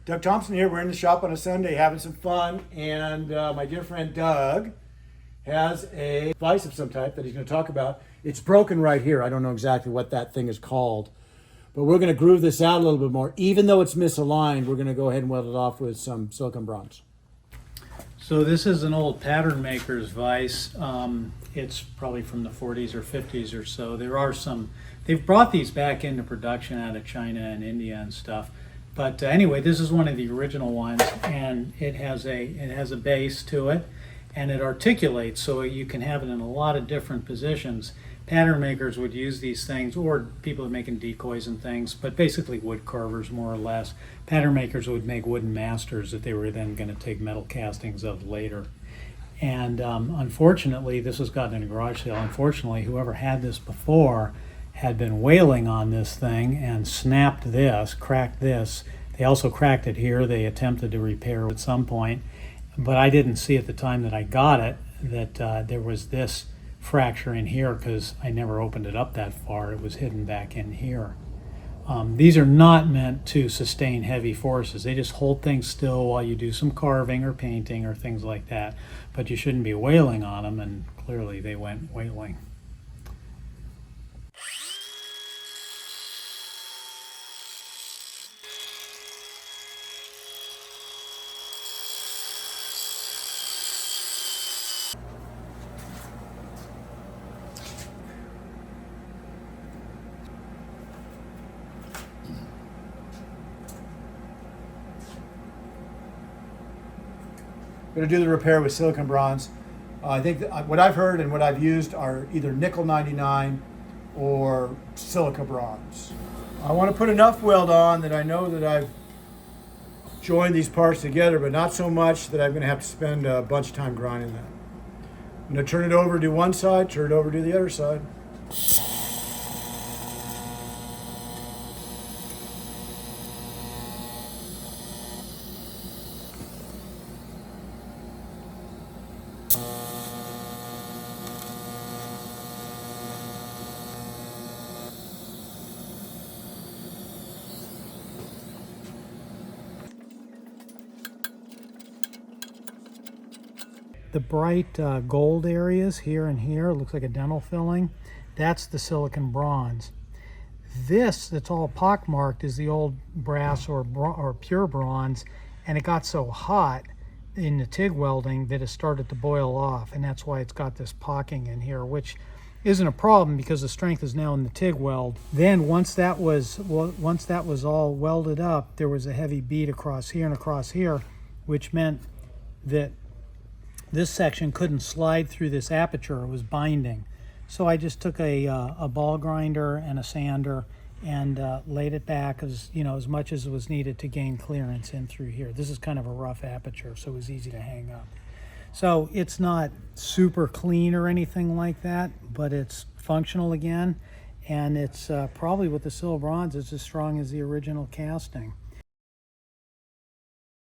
Doug Thompson here. We're in the shop on a Sunday having some fun, and my dear friend Doug has a vise of some type that he's going to talk about. It's broken right here. I don't know exactly what that thing is called, but we're going to groove this out a little bit more. Even though it's misaligned, we're going to go ahead and weld it off with some silicon bronze. So this is an old pattern maker's vise. It's probably from the 40s or 50s or so. They've brought these back into production out of China and India and stuff. But anyway, this is one of the original ones, and it has a base to it, and it articulates, so you can have it in a lot of different positions. Pattern makers would use these things, or people are making decoys and things, but basically wood carvers more or less. Pattern makers would make wooden masters that they were then going to take metal castings of later. And unfortunately, this was gotten in a garage sale. Unfortunately, whoever had this before had been whaling on this thing and snapped this, cracked this. They also cracked it here. They attempted to repair at some point, but I didn't see at the time that I got it that there was this fracture in here because I never opened it up that far. It was hidden back in here. These are not meant to sustain heavy forces. They just hold things still while you do some carving or painting or things like that, but you shouldn't be whaling on them, and clearly they went whaling. We're going to do the repair with silicon bronze. I think that what I've heard and what I've used are either nickel 99 or silica bronze. I want to put enough weld on that I know that I've joined these parts together, but not so much that I'm going to have to spend a bunch of time grinding them. I'm going to turn it over to one side, turn it over to the other side. The bright gold areas here and here, looks like a dental filling, that's the silicon bronze. This that's all pockmarked is the old brass or pure bronze, and it got so hot in the TIG welding that it started to boil off, and that's why it's got this pocking in here, which isn't a problem because the strength is now in the TIG weld. Then once that was all welded up, there was a heavy bead across here and across here, which meant that this section couldn't slide through this aperture. It was binding. So I just took a ball grinder and a sander and laid it back as much as was needed to gain clearance in through here. This is kind of a rough aperture, so it was easy to hang up. So it's not super clean or anything like that, but it's functional again, and it's probably with the silver bronze, it's as strong as the original casting.